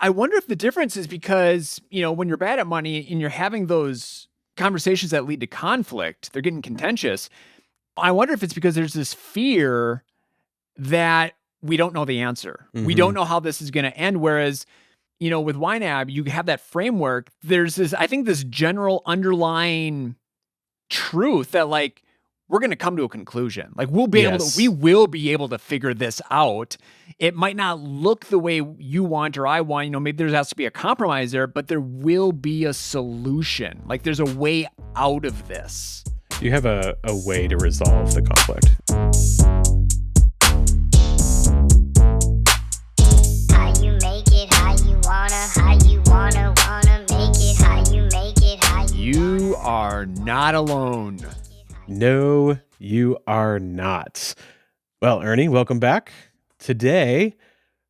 I wonder if the difference is because, when you're bad at money and you're having those conversations that lead to conflict, they're getting contentious. I wonder if it's because there's this fear that we don't know the answer. We Mm-hmm. don't know how this is going to end. Whereas, with YNAB, you have that framework. There's this general underlying truth that like, we're going to come to a conclusion. Like we will be able to figure this out. It might not look the way you want or I want, maybe there has to be a compromise there, but there will be a solution. Like there's a way out of this. You have a way to resolve the conflict. How you make it, how you wanna make it, how you make it, how you are not alone. No, you are not. Well, Ernie, welcome back. Today,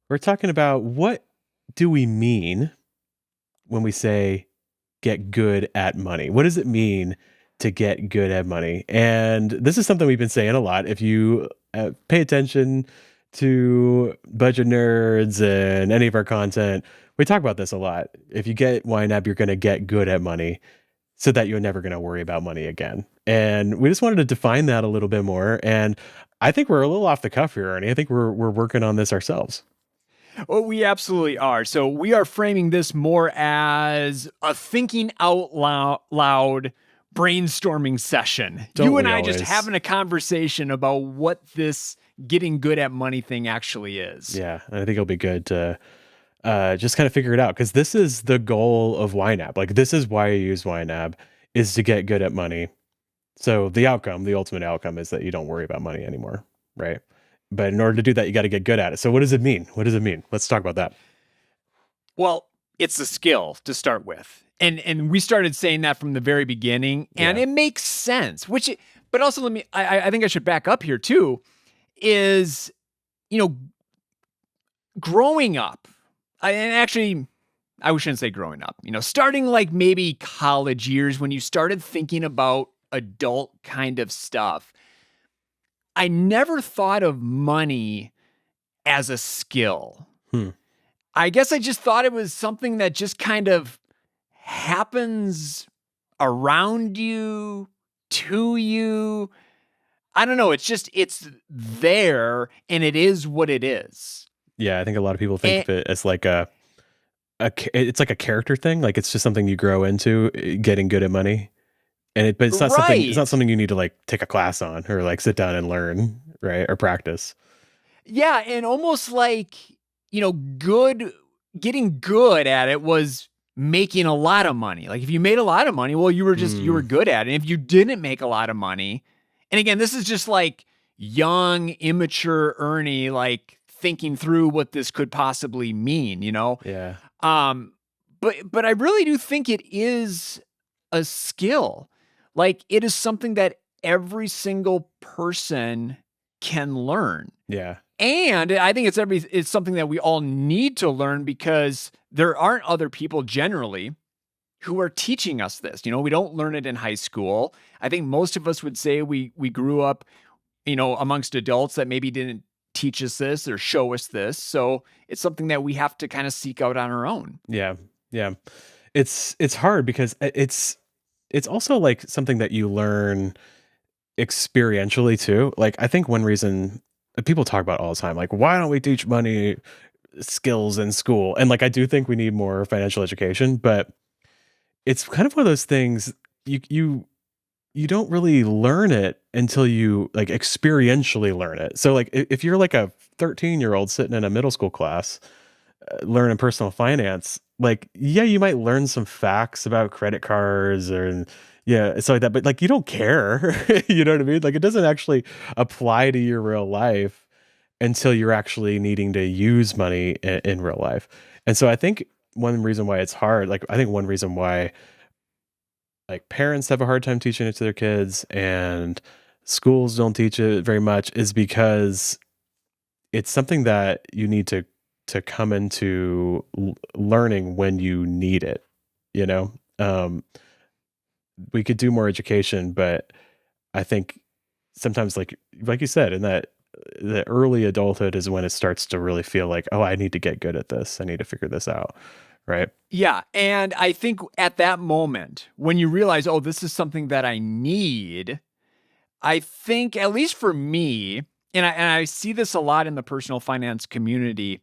we're talking about what do we mean when we say get good at money? What does it mean to get good at money? And this is something we've been saying a lot. If you pay attention to Budget Nerds and any of our content, we talk about this a lot. If you get YNAB, you're going to get good at money so that you're never going to worry about money again. And we just wanted to define that a little bit more. And I think we're a little off the cuff here, Ernie. I think we're working on this ourselves. Oh, we absolutely are. So we are framing this more as a thinking out loud brainstorming session. You and I just having a conversation about what this getting good at money thing actually is. Yeah, I think it'll be good to just kind of figure it out, because this is the goal of YNAB. Like, this is why I use YNAB, is to get good at money. So the ultimate outcome is that you don't worry about money anymore, right? But in order to do that, you got to get good at it. So what does it mean? Let's talk about that. Well, it's a skill to start with. And we started saying that from the very beginning, and it makes sense. But also I think I should back up here too, is, growing up, I shouldn't say growing up, starting like maybe college years when you started thinking about adult kind of stuff, I never thought of money as a skill. I guess I just thought it was something that just kind of happens around you, to you. I don't know. It's there and it is what it is. Yeah, I think a lot of people think of it as like it's like a character thing. Like it's just something you grow into, getting good at money. But it's not something. It's not something you need to like take a class on or like sit down and learn, right, or practice. Yeah, and almost like getting good at it was making a lot of money. Like if you made a lot of money, well, you were good at it. And if you didn't make a lot of money, and again, this is just like young, immature Ernie, like thinking through what this could possibly mean. Yeah. But I really do think it is a skill. Like it is something that every single person can learn. Yeah. And I think it's something that we all need to learn, because there aren't other people generally who are teaching us this. We don't learn it in high school. I think most of us would say we grew up, amongst adults that maybe didn't teach us this or show us this. So it's something that we have to kind of seek out on our own. Yeah. Yeah. It's hard because it's also like something that you learn experientially too. Like I think one reason people talk about all the time, like, why don't we teach money skills in school? And like, I do think we need more financial education, but it's kind of one of those things you don't really learn it until you like experientially learn it. So like if you're like a 13-year-old sitting in a middle school class learning personal finance, like, yeah, you might learn some facts about credit cards or stuff like that, but like you don't care. You know what I mean? Like it doesn't actually apply to your real life until you're actually needing to use money in real life. And so I think one reason why it's hard, like I think one reason why like parents have a hard time teaching it to their kids and schools don't teach it very much, is because it's something that you need to come into learning when you need it. We could do more education, but I think sometimes like you said, in that the early adulthood is when it starts to really feel like, oh, I need to get good at this. I need to figure this out. Right. Yeah. And I think at that moment, when you realize, oh, this is something that I need, I think, at least for me, and I see this a lot in the personal finance community,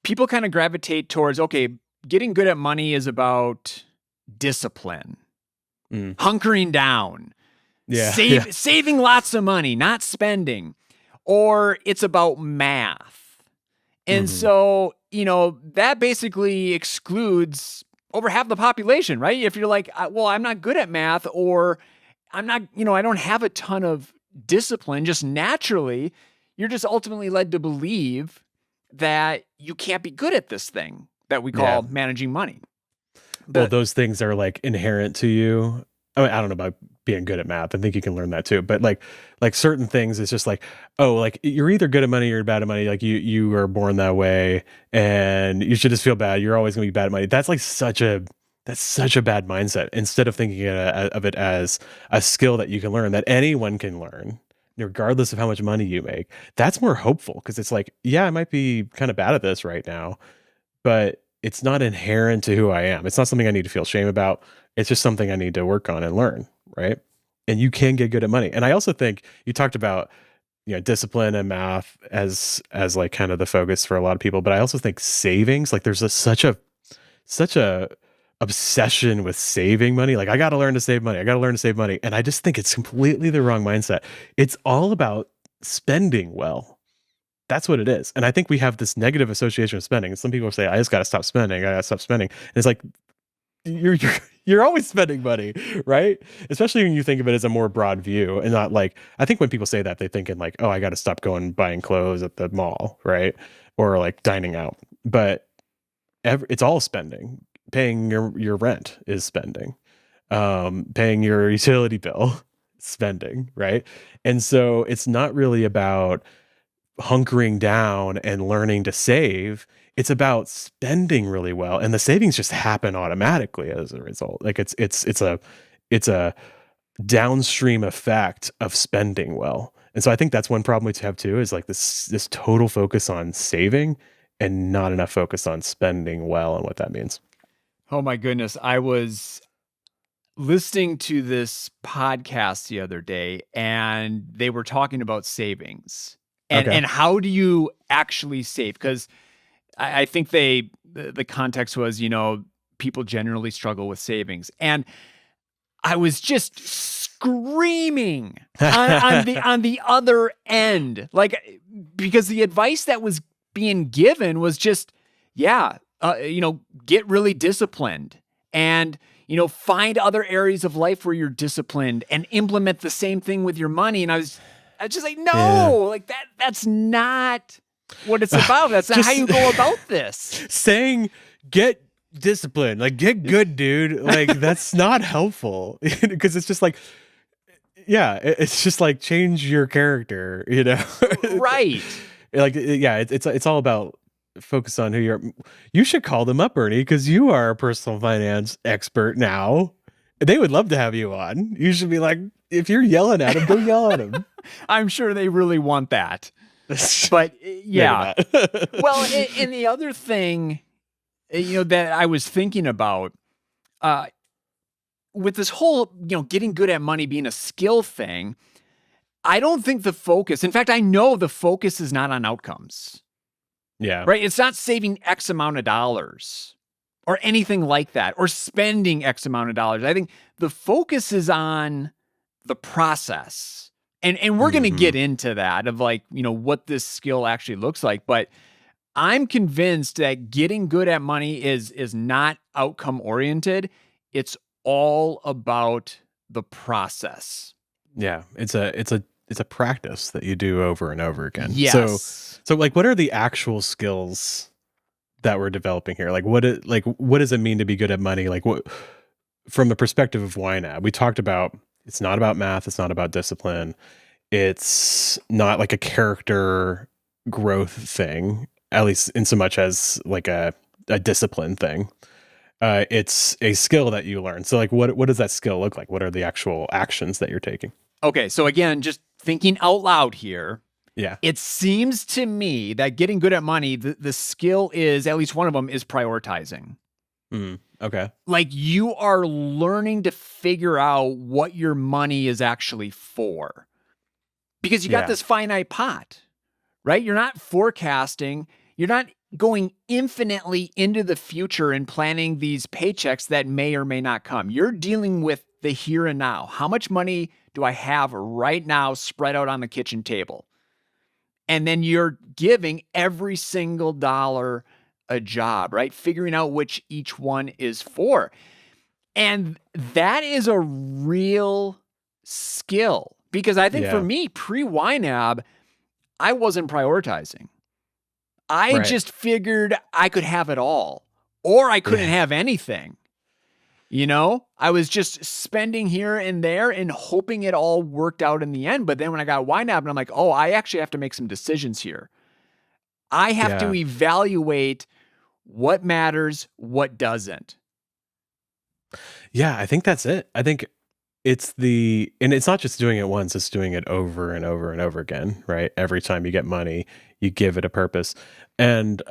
people kind of gravitate towards, okay, getting good at money is about discipline, hunkering down, saving lots of money, not spending, or it's about math. And so, that basically excludes over half the population, right? If you're like, well, I'm not good at math, or I'm not, I don't have a ton of discipline, just naturally, you're just ultimately led to believe that you can't be good at this thing that we call managing money. Well, those things are like inherent to you. I mean, I don't know about being good at math. I think you can learn that too. But like certain things, it's just like, oh, like you're either good at money or bad at money. Like you are born that way, and you should just feel bad. You're always going to be bad at money. That's like such a bad mindset. Instead of thinking of it as a skill that you can learn, that anyone can learn, regardless of how much money you make. That's more hopeful, because it's like, yeah, I might be kind of bad at this right now, but it's not inherent to who I am. It's not something I need to feel shame about. It's just something I need to work on and learn, right? And you can get good at money. And I also think you talked about, discipline and math as like kind of the focus for a lot of people, but I also think savings, like there's such a obsession with saving money. Like, I got to learn to save money. And I just think it's completely the wrong mindset. It's all about spending well. That's what it is. And I think we have this negative association with spending. Some people say, I just got to stop spending. And it's like, you're always spending money, right? Especially when you think of it as a more broad view, and not like, I think when people say that, they think in like, oh, I got to stop going buying clothes at the mall, right? Or like dining out. But it's all spending. Paying your rent is spending. Paying your utility bill, spending, right? And so it's not really about hunkering down and learning to save. It's about spending really well, and the savings just happen automatically as a result. Like it's a downstream effect of spending well. And so I think that's one problem we have too, is like this total focus on saving and not enough focus on spending well and what that means. Oh my goodness. I was listening to this podcast the other day, and they were talking about savings and how do you actually save? Because I think the context was, people generally struggle with savings. And I was just screaming on the other end, like, because the advice that was being given was just, get really disciplined, and, find other areas of life where you're disciplined, and implement the same thing with your money. And I was just like, no, like that's not what it's about. That's not how you go about this. Saying get disciplined, like get good, dude. Like that's not helpful, because it's just like, it's just like change your character, Right. Like, it's all about focus on who you're. You should call them up, Ernie, because you are a personal finance expert now. They would love to have you on. You should be like, if you're yelling at them, go yell at them. I'm sure they really want that. But yeah. Well, and the other thing, that I was thinking about, with this whole, getting good at money being a skill thing, I don't think the focus, in fact, I know the focus is not on outcomes. Yeah. Right? It's not saving X amount of dollars or anything like that, or spending X amount of dollars. I think the focus is on the process. And we're going to get into that, of like, what this skill actually looks like. But I'm convinced that getting good at money is not outcome oriented. It's all about the process. Yeah. It's a practice that you do over and over again. Yes. So like, what are the actual skills that we're developing here? Like, what does it mean to be good at money? Like, what, from the perspective of YNAB, we talked about, it's not about math. It's not about discipline. It's not like a character growth thing, at least in so much as like a discipline thing. It's a skill that you learn. So like, what does that skill look like? What are the actual actions that you're taking? Okay. So again, just thinking out loud here, Yeah. It seems to me that getting good at money, the skill is, at least one of them, is prioritizing. Okay. Like, you are learning to figure out what your money is actually for. Because you got Yeah. this finite pot, right? You're not forecasting. You're not going infinitely into the future and planning these paychecks that may or may not come. You're dealing with the here and now. How much money do I have right now spread out on the kitchen table? And then you're giving every single dollar a job, right? Figuring out which each one is for. And that is a real skill, because I think for Yeah. me, pre-YNAB, I wasn't prioritizing. I Right. just figured I could have it all, or I couldn't Yeah. have anything. You know, I was just spending here and there and hoping it all worked out in the end. But then when I got YNAB, and I'm like, oh, I actually have to make some decisions here. I have to Yeah. evaluate what matters, what doesn't. Yeah, I think that's it. I think and it's not just doing it once, it's doing it over and over and over again, right? Every time you get money, you give it a purpose. And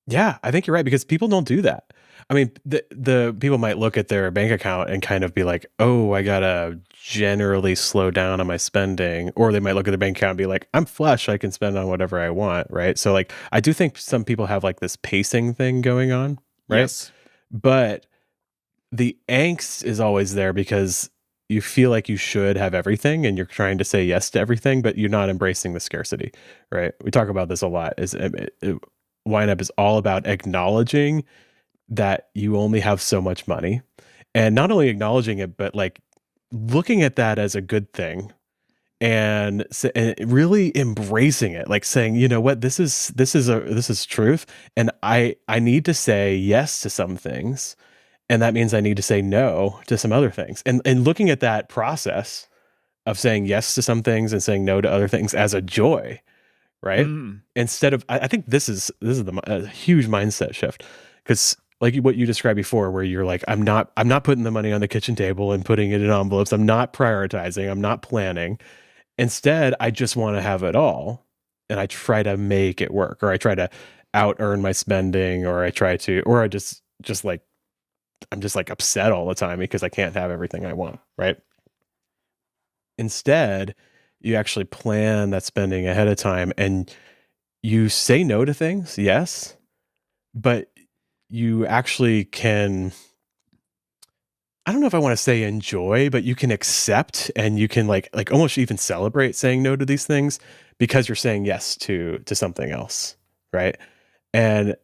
yeah, I think you're right, because people don't do that. I mean, the people might look at their bank account and kind of be like, "Oh, I gotta generally slow down on my spending," or they might look at their bank account and be like, "I'm flush, I can spend on whatever I want," right? So like, I do think some people have like this pacing thing going on, right? Yes. But the angst is always there because you feel like you should have everything and you're trying to say yes to everything, but you're not embracing the scarcity, right? We talk about this a lot. YNAB is all about acknowledging that you only have so much money, and not only acknowledging it, but like looking at that as a good thing, and really embracing it, like saying, you know what, this is truth, and I need to say yes to some things, and that means I need to say no to some other things, and looking at that process of saying yes to some things and saying no to other things as a joy, right? Mm. Instead of, I think a huge mindset shift, because like what you described before, where you're like, I'm not putting the money on the kitchen table and putting it in envelopes. I'm not prioritizing. I'm not planning. Instead, I just want to have it all, and I try to make it work, or I try to out earn my spending, or I just like I'm just like upset all the time because I can't have everything I want, right? Instead, you actually plan that spending ahead of time, and you say no to things, yes, but you actually can, I don't know if I want to say enjoy, but you can accept, and you can like almost even celebrate saying no to these things, because you're saying yes to something else, right? And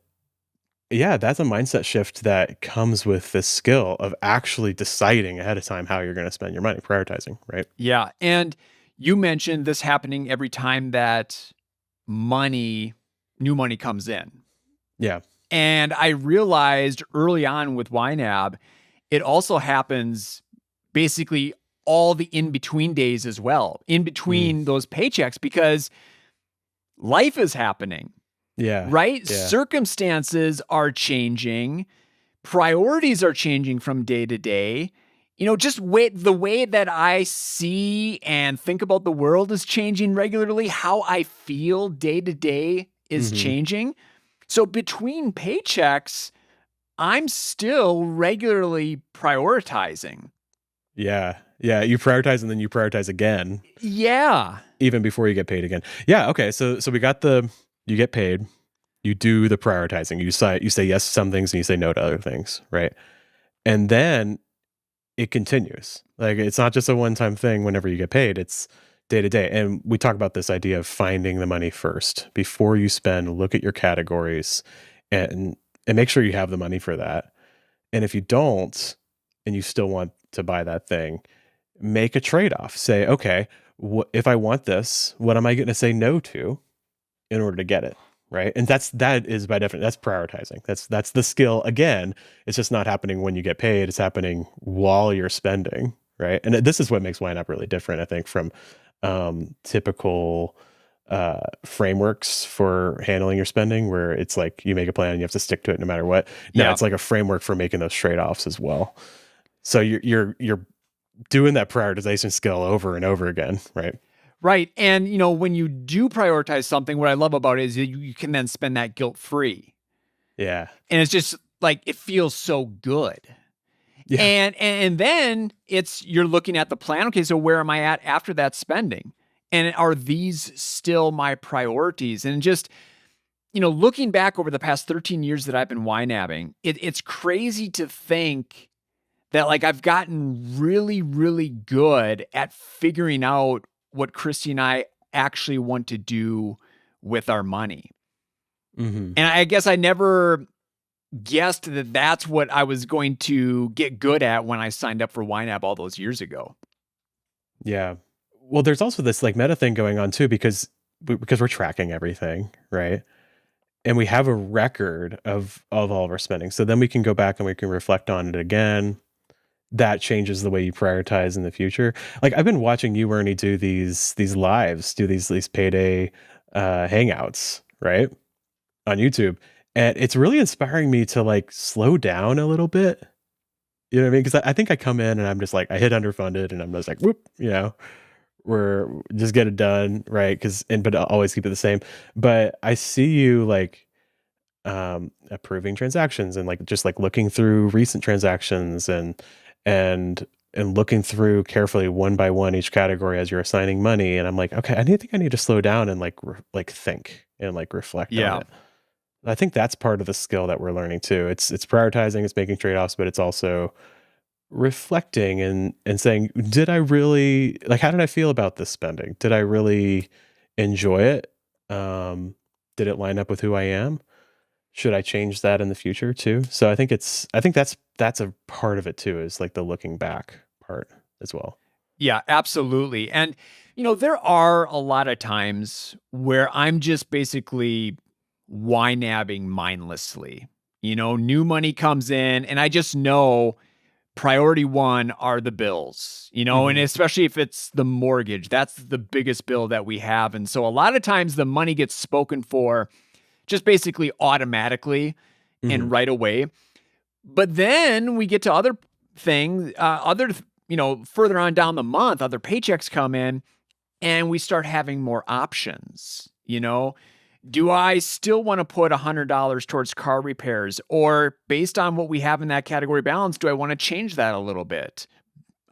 yeah, that's a mindset shift that comes with this skill of actually deciding ahead of time how you're going to spend your money, prioritizing, right? Yeah. And you mentioned this happening every time that new money comes in. Yeah. And I realized early on with YNAB, it also happens basically all the in-between days as well, in between those paychecks, because life is happening, Yeah. right? Yeah. Circumstances are changing. Priorities are changing from day to day. You know, the way that I see and think about the world is changing regularly. How I feel day to day is changing. So between paychecks, I'm still regularly prioritizing. Yeah. Yeah. You prioritize, and then you prioritize again, Yeah. even before you get paid again. Yeah. Okay. So we got you get paid, you do the prioritizing, you say yes to some things and you say no to other things, right? And then it continues. Like, it's not just a one-time thing whenever you get paid, it's day to day. And we talk about this idea of finding the money first before you spend. Look at your categories and make sure you have the money for that. And if you don't, and you still want to buy that thing, make a trade-off. Say, okay, if I want this, what am I going to say no to in order to get it? Right. And that is by definition, that's prioritizing. That's the skill. Again, it's just not happening when you get paid. It's happening while you're spending. Right. And this is what makes YNAB really different, I think, from typical frameworks for handling your spending, where it's like you make a plan and you have to stick to it no matter what. No, Yeah. it's like a framework for making those trade-offs as well. So you're doing that prioritization skill over and over again, right? Right. And, when you do prioritize something, what I love about it is you can then spend that guilt free. Yeah. And it's just like, it feels so good. Yeah. And then you're looking at the plan. Okay, so where am I at after that spending? And are these still my priorities? And just, looking back over the past 13 years that I've been YNABing, it's crazy to think that like I've gotten really, really good at figuring out what Christy and I actually want to do with our money. Mm-hmm. And I guess I never guessed that that's what I was going to get good at when I signed up for YNAB all those years ago. Yeah. Well, there's also this like meta thing going on too, because we're tracking everything, right? And we have a record of all of our spending. So then we can go back and we can reflect on it again. That changes the way you prioritize in the future. Like I've been watching you, Ernie, do these lives, do these payday hangouts, right? On YouTube. And it's really inspiring me to like slow down a little bit. You know what I mean? Because I think I come in and I'm just like, I hit underfunded and I'm just like, whoop, we're just get it done, right? But I'll always keep it the same. But I see you like approving transactions and like just like looking through recent transactions and looking through carefully one by one each category as you're assigning money. And I'm like, okay, I think I need to slow down and like think and like reflect on it. I think that's part of the skill that we're learning too. It's prioritizing, it's making trade-offs, but it's also reflecting and saying, did I really like, how did I feel about this spending? Did I really enjoy it? Did it line up with who I am? Should I change that in the future too? So I think that's a part of it too, is like the looking back part as well. Yeah, absolutely. And, there are a lot of times where I'm just basically YNABing mindlessly. New money comes in and I just know priority one are the bills, and especially if it's the mortgage, that's the biggest bill that we have. And so a lot of times the money gets spoken for just basically automatically and right away. But then we get to other things, further on down the month, other paychecks come in and we start having more options. Do I still want to put $100 towards car repairs? Or based on what we have in that category balance, do I want to change that a little bit?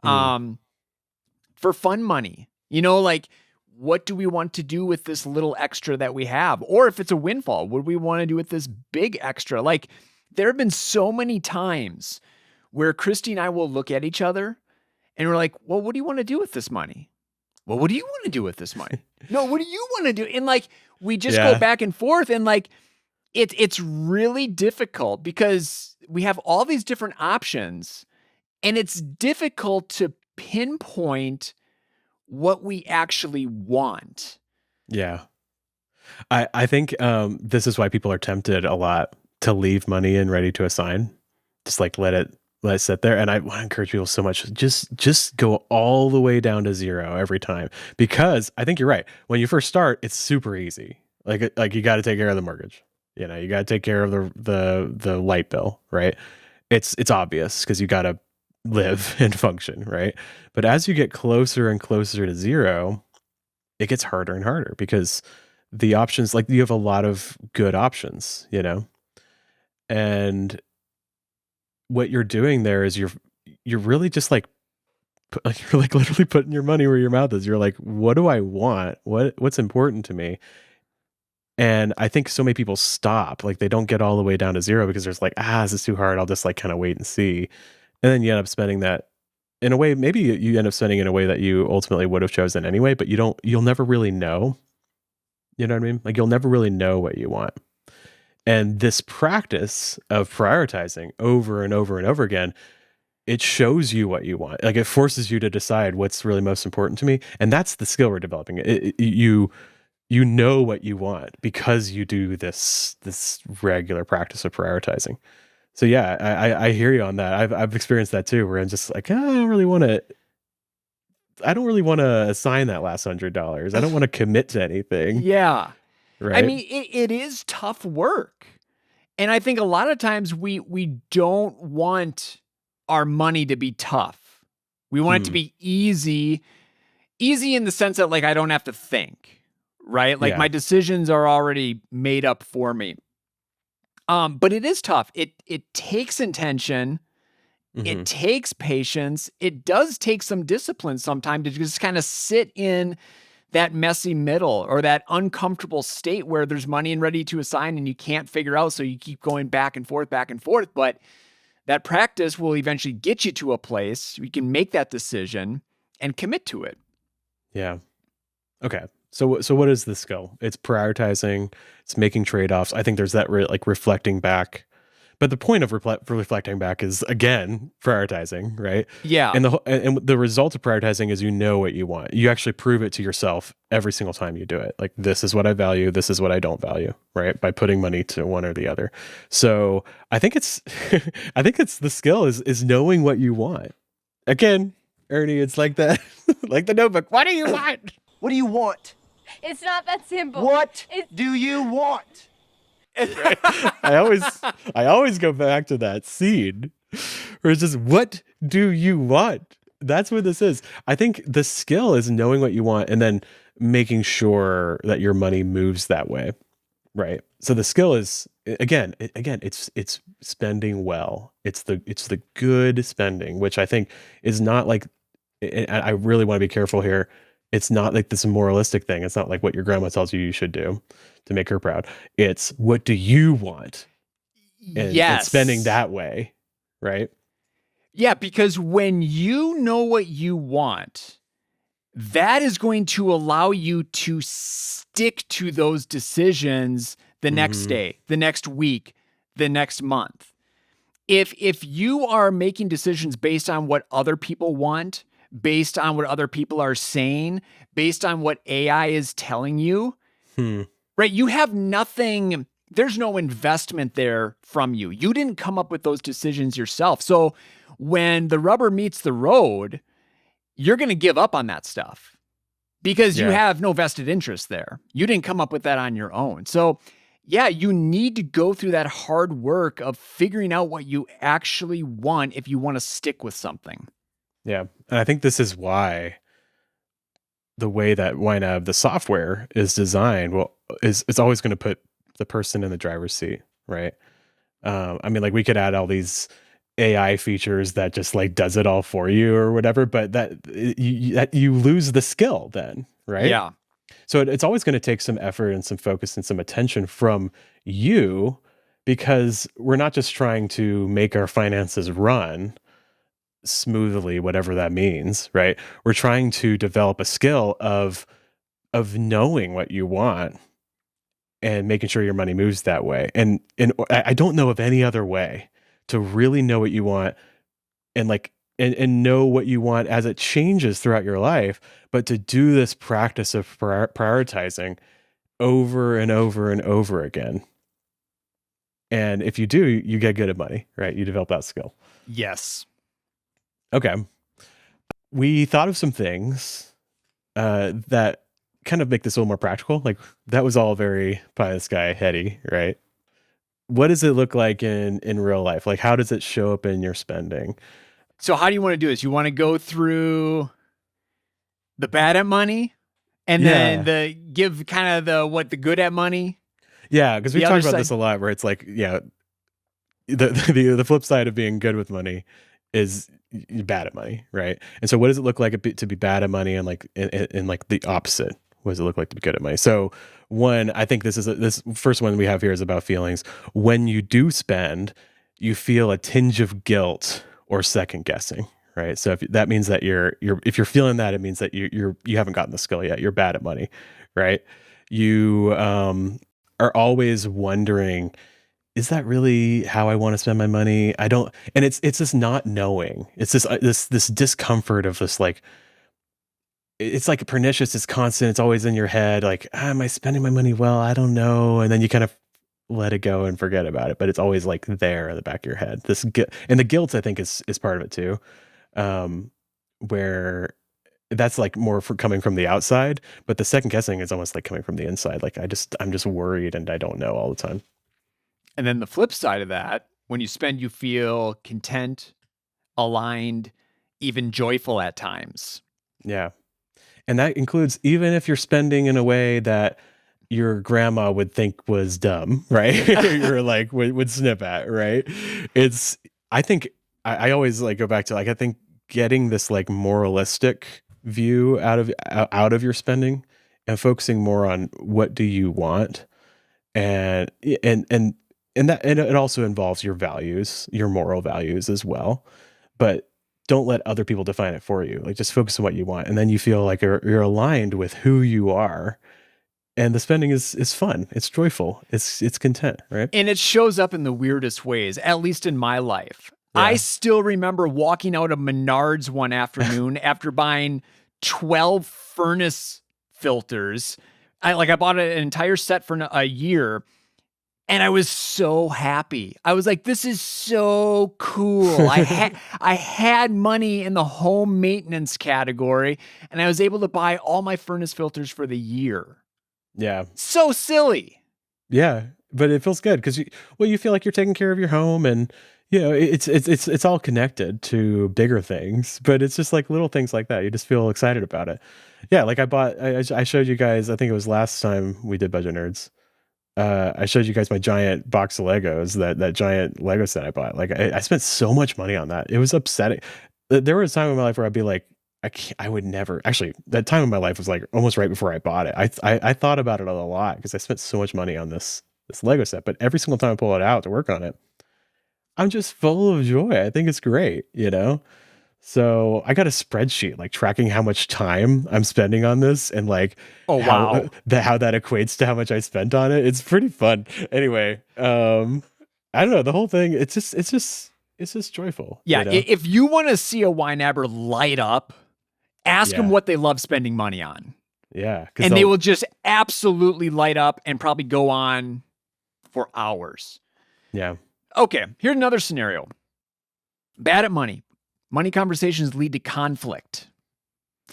For fun money, like what do we want to do with this little extra that we have? Or if it's a windfall, what do we want to do with this big extra? Like there have been so many times where Christy and I will look at each other and we're like, well, what do you want to do with this money? Well, what do you want to do with this money? No, what do you want to do? And like, we just go back and forth and like, it's really difficult because we have all these different options and it's difficult to pinpoint what we actually want. Yeah. I think this is why people are tempted a lot to leave money in ready to assign. Just like let it sit there. And I want to encourage people so much. Just go all the way down to zero every time. Because I think you're right. When you first start, it's super easy. Like you got to take care of the mortgage. You got to take care of the light bill, right? It's obvious because you got to live and function, right? But as you get closer and closer to zero, it gets harder and harder because the options, like you have a lot of good options, and what you're doing there is you're really just like you're like literally putting your money where your mouth is. You're like, what do I want? What's important to me? And I think so many people stop, like they don't get all the way down to zero because there's like, this is too hard. I'll just like kind of wait and see. And then you end up spending that in a way, maybe you end up spending in a way that you ultimately would have chosen anyway, but you'll never really know. You know what I mean? Like you'll never really know what you want. And this practice of prioritizing over and over and over again, it shows you what you want. Like it forces you to decide what's really most important to me. And that's the skill we're developing. You know what you want because you do this regular practice of prioritizing. So yeah, I hear you on that. I've experienced that too, where I'm just like, I don't really want to assign that last $100. I don't want to commit to anything. Yeah. Right. I mean, it is tough work. And I think a lot of times we don't want our money to be tough. We want it to be easy easy in the sense that like I don't have to think, right? Like Yeah. my decisions are already made up for me. But it is tough. It takes intention. It takes patience. It does take some discipline sometimes to just kind of sit in that messy middle or that uncomfortable state where there's money and ready to assign and you can't figure out. So you keep going back and forth. But that practice will eventually get you to a place where you can make that decision and commit to it. Yeah. Okay. So what is the skill? It's prioritizing. It's making trade-offs. I think there's that like reflecting back. But the point of reflecting back is, again, prioritizing, right? Yeah. And the result of prioritizing is you know what you want. You actually prove it to yourself every single time you do it. Like, this is what I value. This is what I don't value, right? By putting money to one or the other. So I think it's the skill is knowing what you want. Again, Ernie, it's like that, like the Notebook. What do you want? What do you want? It's not that simple. What do you want? I always go back to that scene where it's just, what do you want? That's what this is. I think the skill is knowing what you want and then making sure that your money moves that way, right? So the skill is again it's spending well. It's the good spending, which I think is not like, I really want to be careful here. It's not like this moralistic thing. It's not like what your grandma tells you should do to make her proud. It's what do you want? And spending that way, right? Yeah, because when you know what you want, that is going to allow you to stick to those decisions the next day, the next week, the next month. If you are making decisions based on what other people want, based on what other people are saying, based on what AI is telling you, right? You have nothing, there's no investment there from you. You didn't come up with those decisions yourself. So when the rubber meets the road, you're going to give up on that stuff because you have no vested interest there. You didn't come up with that on your own. So yeah, you need to go through that hard work of figuring out what you actually want if you want to stick with something. Yeah. And I think this is why the way that YNAB, the software, is designed, it's always going to put the person in the driver's seat, right? I mean, like, we could add all these AI features that just like does it all for you or whatever, but that you lose the skill then, right? Yeah. So it's always going to take some effort and some focus and some attention from you, because we're not just trying to make our finances run smoothly, whatever that means, right? We're trying to develop a skill of knowing what you want and making sure your money moves that way. And I don't know of any other way to really know what you want and like and know what you want as it changes throughout your life, but to do this practice of prioritizing over and over and over again. And if you do, you get good at money, right? You develop that skill. Yes. Okay. We thought of some things that kind of make this a little more practical. Like, that was all very pie in the sky heady, right? What does it look like in real life? Like, how does it show up in your spending? So how do you want to do this? You want to go through the bad at money and then give kind of the good at money? Yeah, because we talked about this a lot, where it's like, the flip side of being good with money is bad at money, right? And so what does it look like to be bad at money, and like in like the opposite? What does it look like to be good at money? So one, I think this first one we have here is about feelings. When you do spend, you feel a tinge of guilt or second guessing, right? So if that means that if you're feeling that, it means that you haven't gotten the skill yet. You're bad at money, right? You are always wondering, is that really how I want to spend my money? I don't, and it's this not knowing. It's this discomfort of this, like, it's like pernicious. It's constant. It's always in your head. Like, am I spending my money well? I don't know. And then you kind of let it go and forget about it. But it's always like there in the back of your head. And the guilt, I think, is part of it too, where that's like more coming from the outside. But the second guessing is almost like coming from the inside. Like, I'm just worried and I don't know all the time. And then the flip side of that, when you spend, you feel content, aligned, even joyful at times. Yeah. And that includes even if you're spending in a way that your grandma would think was dumb, right? You're like would snip at, right? It's I think I always like go back to like I think getting this like moralistic view out of your spending and focusing more on what do you want and that and it also involves your values, your moral values as well. But don't let other people define it for you. Like just focus on what you want, and then you feel like you're aligned with who you are, and the spending is fun. It's joyful. It's content, right? And it shows up in the weirdest ways, at least in my life. Yeah. I still remember walking out of Menards one afternoon after buying 12 furnace filters. I bought an entire set for a year, and I was so happy. I was like, this is so cool. I had money in the home maintenance category, and I was able to buy all my furnace filters for the year. Yeah. So silly. Yeah, but it feels good because you feel like you're taking care of your home, and it's all connected to bigger things. But it's just like little things like that. You just feel excited about it. Yeah, like I showed you guys. I think it was last time we did Budget Nerds. I showed you guys my giant box of Legos, that giant Lego set I bought. Like I spent so much money on that. It was upsetting. There was a time in my life where I'd be like, I would never actually. That time in my life was like almost right before I bought it. I thought about it a lot because I spent so much money on this Lego set. But every single time I pull it out to work on it, I'm just full of joy. I think it's great, So I got a spreadsheet like tracking how much time I'm spending on this and like how that equates to how much I spent on it. It's pretty fun. Anyway, I don't know, the whole thing. It's just joyful. Yeah, if you want to see a YNABer light up, ask them what they love spending money on. Yeah, and they will just absolutely light up and probably go on for hours. Yeah. Okay, here's another scenario. Bad at money. Money conversations lead to conflict.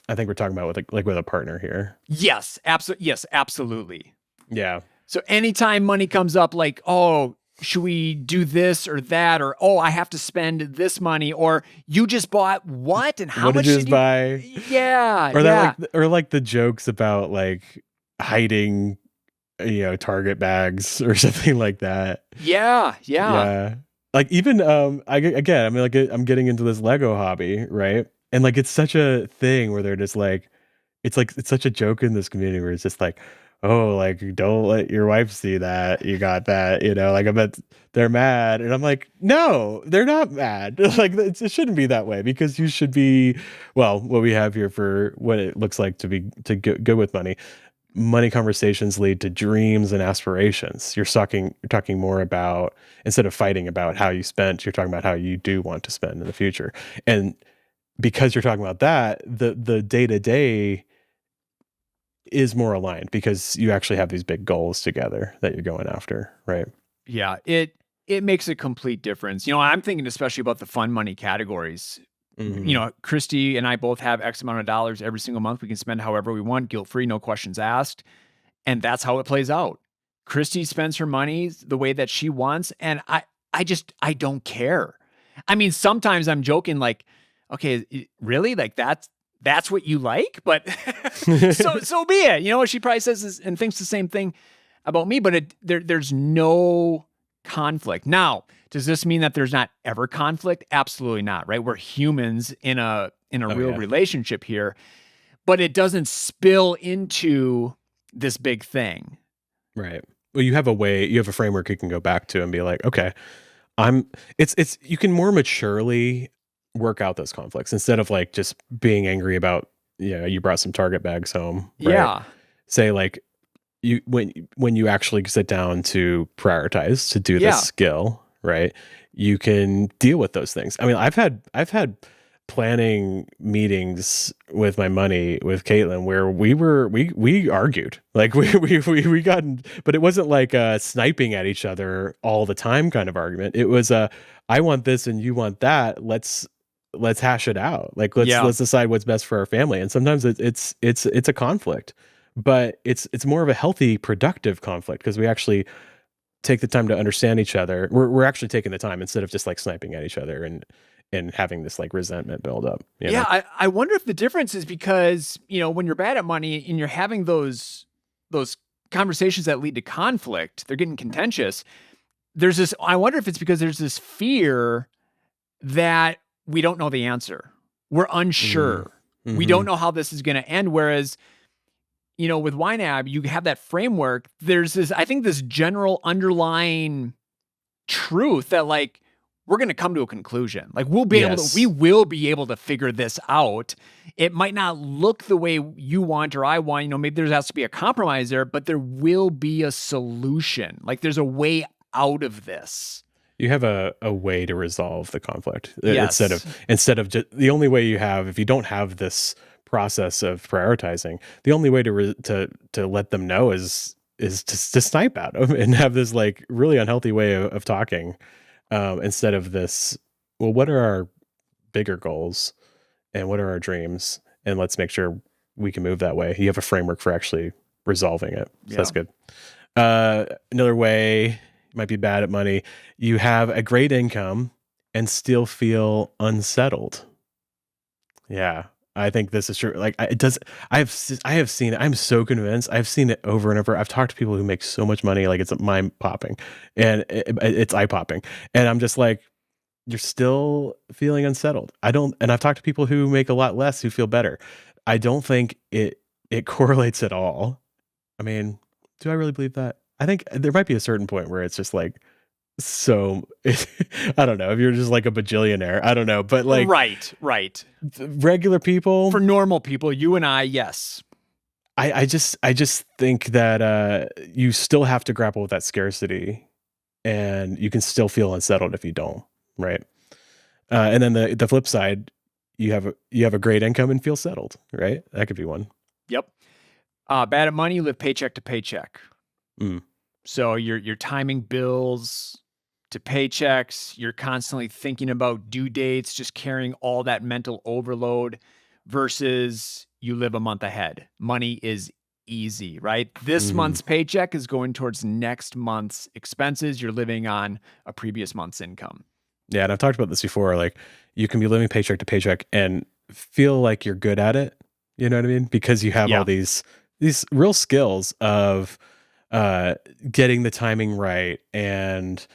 I think we're talking about with a partner here. Yes, absolutely. Yeah. So anytime money comes up, like, oh, should we do this or that? Or, oh, I have to spend this money. Or you just bought what? And how much did you just buy? Yeah. Or that like the jokes about like hiding, Target bags or something like that. Yeah. Like even I'm getting into this Lego hobby, right? And like it's such a thing where they're just like it's such a joke in this community where it's just like, oh, like don't let your wife see that you got that, like I bet they're mad. And I'm like, no, they're not mad. Like it shouldn't be that way because you should be, well, what we have here for what it looks like to go with money. Money conversations lead to dreams and aspirations. You're talking more about, instead of fighting about how you spent, you're talking about how you do want to spend in the future. And because you're talking about that, the day-to-day is more aligned because you actually have these big goals together that you're going after, right? Yeah, it makes a complete difference. I'm thinking especially about the fun money categories. Mm-hmm. Christy and I both have X amount of dollars every single month. We can spend however we want, guilt-free, no questions asked. And that's how it plays out. Christy spends her money the way that she wants. And I don't care. I mean, sometimes I'm joking like, okay, really? Like that's what you like? But so be it. She probably says and thinks the same thing about me, but there's no conflict. Now, does this mean that there's not ever conflict? Absolutely not, right? We're humans in a real relationship here, but it doesn't spill into this big thing. Right. Well, you have a framework you can go back to and be like, okay, you can more maturely work out those conflicts instead of like just being angry about, you brought some Target bags home. Right? Yeah. Say like when you actually sit down to prioritize to do this skill, right? You can deal with those things. I mean, I've had planning meetings with my money with Caitlin where we argued, like we got, but it wasn't like sniping at each other all the time kind of argument. It was I want this and you want that. Let's hash it out. Like let's decide what's best for our family. And sometimes it's a conflict, but it's more of a healthy, productive conflict because we actually take the time to understand each other. We're actually taking the time instead of just like sniping at each other. and having this like resentment build up. You Yeah, know? I wonder if the difference is because, when you're bad at money and you're having those conversations that lead to conflict, they're getting contentious. I wonder if it's because there's this fear that we don't know the answer. We're unsure. We don't know how this is going to end. Whereas, with YNAB, you have that framework. There's this general underlying truth that like, we're going to come to a conclusion. Like we will be able to figure this out. It might not look the way you want or I want, maybe there has to be a compromise there, but there will be a solution. Like there's a way out of this. You have a way to resolve the conflict. Yes. Instead of just the only way you have, if you don't have this process of prioritizing, the only way to let them know is to snipe at them and have this like really unhealthy way of talking. Instead of this, well, what are our bigger goals and what are our dreams? And let's make sure we can move that way. You have a framework for actually resolving it. So that's good. Another way, you might be bad at money. You have a great income and still feel unsettled. Yeah. I think this is true. Like I have seen it. I'm so convinced. I've seen it over and over. I've talked to people who make so much money, like it's mind popping, and it's eye popping. And I'm just like, you're still feeling unsettled. And I've talked to people who make a lot less who feel better. I don't think it correlates at all. I mean, do I really believe that? I think there might be a certain point where it's just like, so I don't know if you're just like a bajillionaire. I don't know, but like right. Regular people, For normal people, you and I, yes. I just think that you still have to grapple with that scarcity, and you can still feel unsettled if you don't, right? And then the flip side, you have a great income and feel settled, right? That could be one. Yep. Bad at money, you live paycheck to paycheck. Mm. So you're timing bills to paychecks. You're constantly thinking about due dates, just carrying all that mental overload versus you live a month ahead. Money is easy, right? This month's paycheck is going towards next month's expenses. You're living on a previous month's income. Yeah, and I've talked about this before. Like you can be living paycheck to paycheck and feel like you're good at it. You know what I mean? Because you have all these real skills of getting the timing right and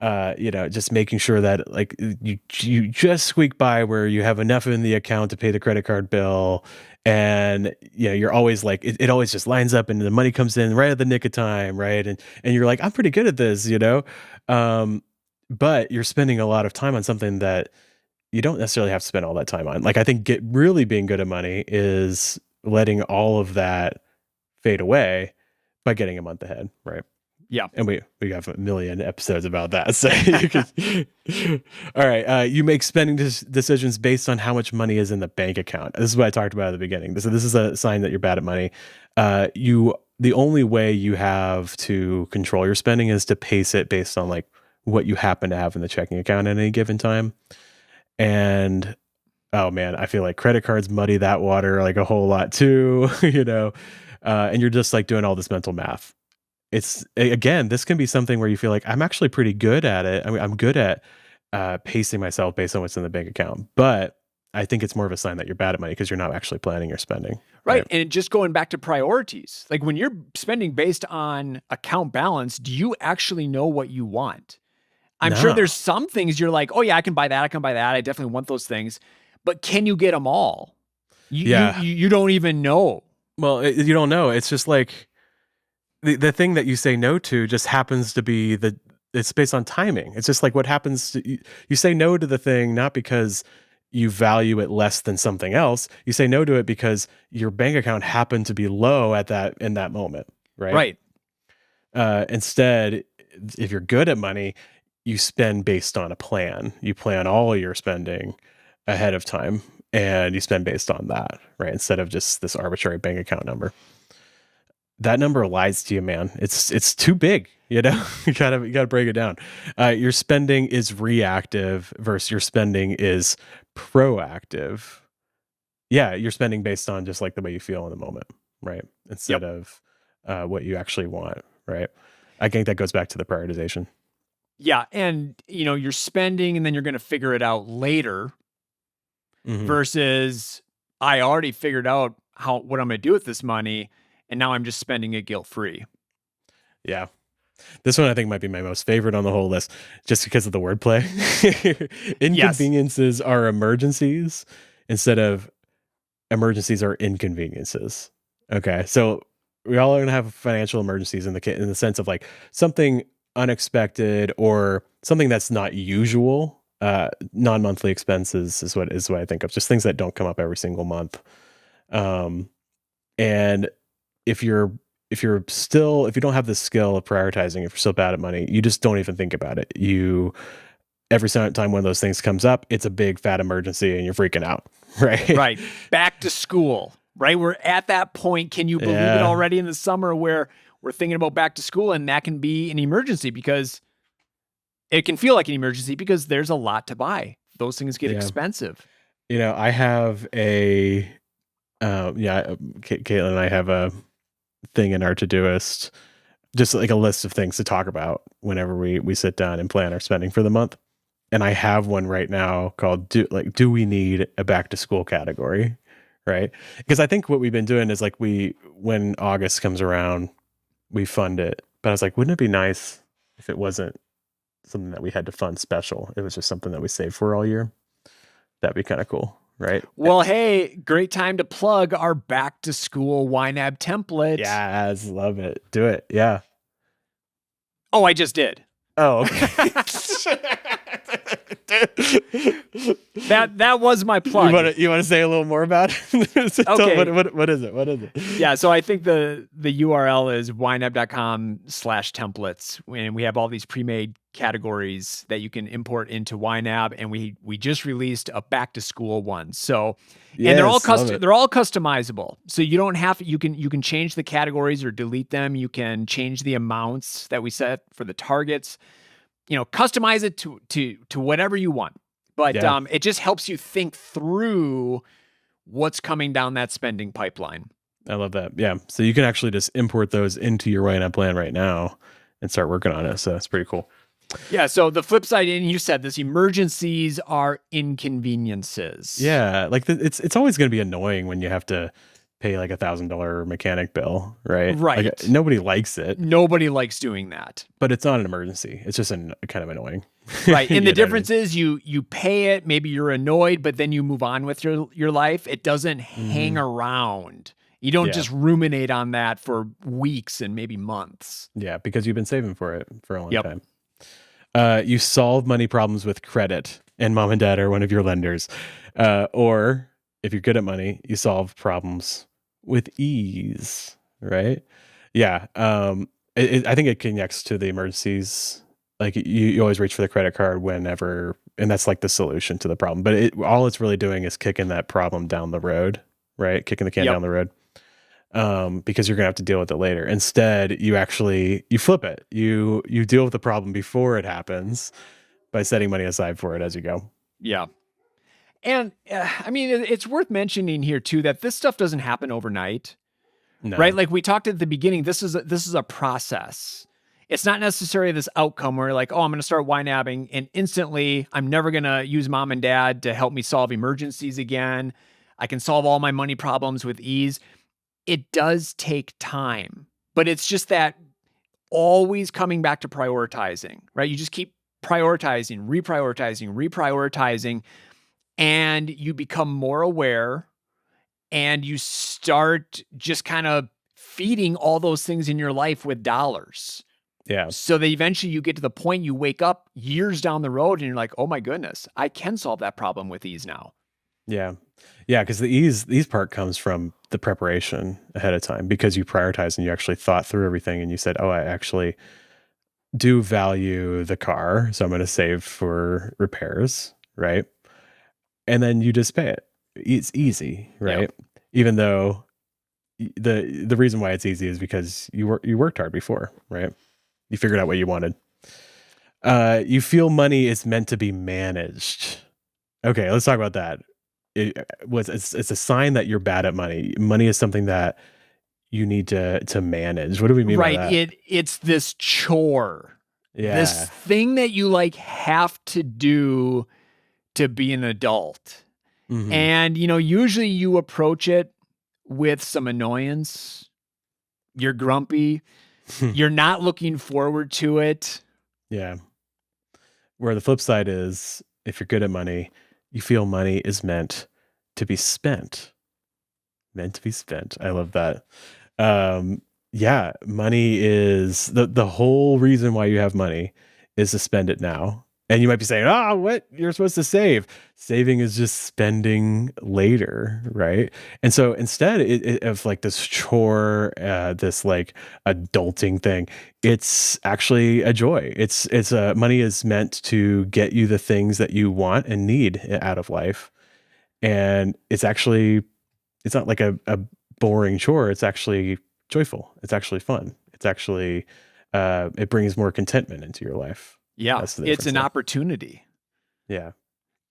just making sure that like you just squeak by where you have enough in the account to pay the credit card bill, and you're always like it always just lines up and the money comes in right at the nick of time, right? And you're like, I'm pretty good at this, but you're spending a lot of time on something that you don't necessarily have to spend all that time on. Like I think really being good at money is letting all of that fade away by getting a month ahead, right? Yeah. And we have a million episodes about that. So all right. You make spending decisions based on how much money is in the bank account. This is what I talked about at the beginning. So this is a sign that you're bad at money. The only way you have to control your spending is to pace it based on like what you happen to have in the checking account at any given time. And oh man, I feel like credit cards muddy that water like a whole lot too, and you're just like doing all this mental math. It's again, this can be something where you feel like I'm actually pretty good at it. I mean, I'm good at pacing myself based on what's in the bank account, but I think it's more of a sign that you're bad at money because you're not actually planning your spending. Right. And just going back to priorities, like when you're spending based on account balance, do you actually know what you want? I'm sure there's some things you're like, oh yeah, I can buy that. I definitely want those things, but can you get them all? You don't even know. Well, you don't know. It's just like the thing that you say no to just happens to be it's based on timing. It's just like what happens to you say no to the thing, not because you value it less than something else. You say no to it because your bank account happened to be low in that moment. Right. Instead, if you're good at money, you spend based on a plan. You plan all your spending ahead of time and you spend based on that, right? Instead of just this arbitrary bank account number. That number lies to you, man. It's too big, you gotta break it down. Your spending is reactive versus your spending is proactive. Yeah, you're spending based on just like the way you feel in the moment, right? Instead of what you actually want, right? I think that goes back to the prioritization. Yeah, and you're spending and then you're going to figure it out later Mhm. versus I already figured out what I'm going to do with this money and now I'm just spending it guilt-free. Yeah. This one I think might be my most favorite on the whole list, just because of the wordplay. Inconveniences are emergencies instead of emergencies are inconveniences. Okay, so we all are gonna have financial emergencies in the sense of like something unexpected or something that's not usual. Non-monthly expenses is what I think of. Just things that don't come up every single month. Um, and if you're if you don't have the skill of prioritizing, if you're still bad at money, you just don't even think about it. Every time one of those things comes up, it's a big fat emergency and you're freaking out, right? Right. Back to school, right? We're at that point. Can you believe it already in the summer where we're thinking about back to school and that can be an emergency because it can feel like an emergency because there's a lot to buy. Those things get expensive. I have Caitlin and I have a thing in our Todoist, just like a list of things to talk about whenever we sit down and plan our spending for the month. And I have one right now called do we need a back to school category? Right? Because I think what we've been doing is like when August comes around, we fund it. But I was like, wouldn't it be nice if it wasn't something that we had to fund special? It was just something that we save for all year. That'd be kind of cool, right? Well, hey, great time to plug our back to school YNAB template. Yes, love it. Do it. Yeah. Oh, I just did. Oh, okay. That was my plug. You want to say a little more about it? Okay. What is it? What is it? Yeah, so I think the URL is ynab.com/templates, and we have all these pre-made categories that you can import into YNAB, and we just released a back to school one. So and they're all customizable. So you don't have you can change the categories or delete them. You can change the amounts that we set for the targets. Customize it to whatever you want. But it just helps you think through what's coming down that spending pipeline. I love that. Yeah. So you can actually just import those into your YNAB plan right now and start working on it. So that's pretty cool. Yeah. So the flip side, and you said this, emergencies are inconveniences. Yeah. Like it's always going to be annoying when you have to pay like $1,000 mechanic bill, right? Right. Like, nobody likes it. Nobody likes doing that. But it's not an emergency. It's just kind of annoying. Right. And the difference is you pay it, maybe you're annoyed, but then you move on with your life. It doesn't hang around. You don't just ruminate on that for weeks and maybe months. Yeah, because you've been saving for it for a long time. You solve money problems with credit, and mom and dad are one of your lenders. Or if you're good at money, you solve problems with ease, right? Yeah. I think it connects to the emergencies. Like you always reach for the credit card whenever, and that's like the solution to the problem. But all it's really doing is kicking that problem down the road, right? Kicking the can down the road. Because you're gonna have to deal with it later. Instead, you flip it. You deal with the problem before it happens by setting money aside for it as you go. Yeah. And I mean, it's worth mentioning here too that this stuff doesn't happen overnight, right? Like we talked at the beginning, this is a process. It's not necessarily this outcome where like, oh, I'm going to start YNABing and instantly I'm never going to use mom and dad to help me solve emergencies again. I can solve all my money problems with ease. It does take time, but it's just that always coming back to prioritizing, right? You just keep prioritizing, reprioritizing, and you become more aware and you start just kind of feeding all those things in your life with dollars. Yeah. So that eventually you get to the point you wake up years down the road and you're like, oh my goodness, I can solve that problem with ease now. Yeah. Yeah. Because the ease part comes from the preparation ahead of time because you prioritize and you actually thought through everything and you said, oh, I actually do value the car. So I'm going to save for repairs. Right. And then you just pay it. It's easy. Right. Yep. Even though the reason why it's easy is because you worked hard before. Right. You figured out what you wanted. You feel money is meant to be managed. Okay, let's talk about that. It's a sign that you're bad at money. Money is something that you need to manage. What do we mean by that? It's this chore. This Yeah. thing that you like have to do to be an adult. Mhm. And, usually you approach it with some annoyance. You're grumpy. You're not looking forward to it. Yeah. Where the flip side is, if you're good at money, you feel money is meant to be spent. Meant to be spent. I love that. Yeah, money is the whole reason why you have money is to spend it now. And you might be saying, "Ah, what? You're supposed to save." Saving is just spending later, right? And so instead of like this chore, this like adulting thing, it's actually a joy. It's money is meant to get you the things that you want and need out of life. And it's not like a boring chore. It's actually joyful. It's actually fun. It's actually it brings more contentment into your life. Yeah, That's the it's difference an there. opportunity. Yeah.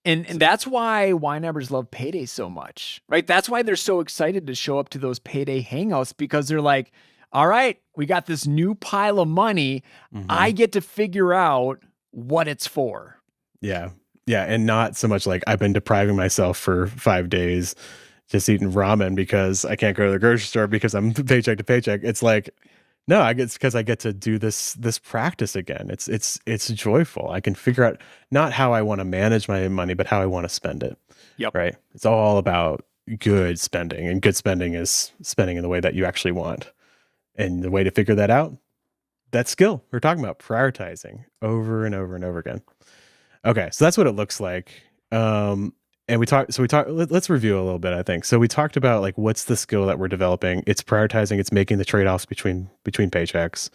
And that's why YNABers love payday so much, right? That's why they're so excited to show up to those payday hangouts, because they're like, all right, we got this new pile of money. Mhm. I get to figure out what it's for. Yeah. Yeah. And not so much like I've been depriving myself for 5 days just eating ramen because I can't go to the grocery store because I'm paycheck to paycheck. It's like, no, it's because I get to do this practice again. It's joyful. I can figure out not how I want to manage my money, but how I want to spend it. Yep. Right. It's all about good spending, and good spending is spending in the way that you actually want. And the way to figure that out, that skill we're talking about, prioritizing over and over and over again. Okay, so that's what it looks like. And let's review a little bit, I think. So we talked about like what's the skill that we're developing. It's prioritizing, it's making the trade-offs between paychecks.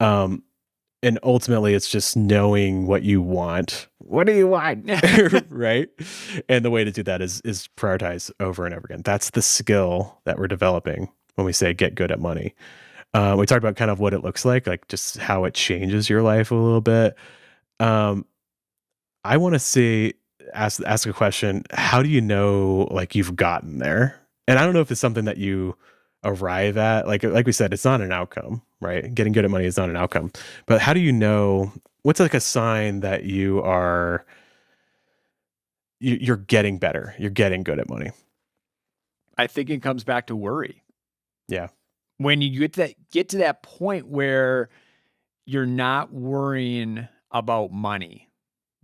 And ultimately it's just knowing what you want. What do you want? Right? And the way to do that is prioritize over and over again. That's the skill that we're developing when we say get good at money. We talked about kind of what it looks like just how it changes your life a little bit. I want to ask a question. How do you know like you've gotten there? And I don't know if it's something that you arrive at. Like we said, it's not an outcome, right? Getting good at money is not an outcome. But how do you know, what's like a sign that you're getting better? You're getting good at money. I think it comes back to worry. Yeah. When you get to that point where you're not worrying about money.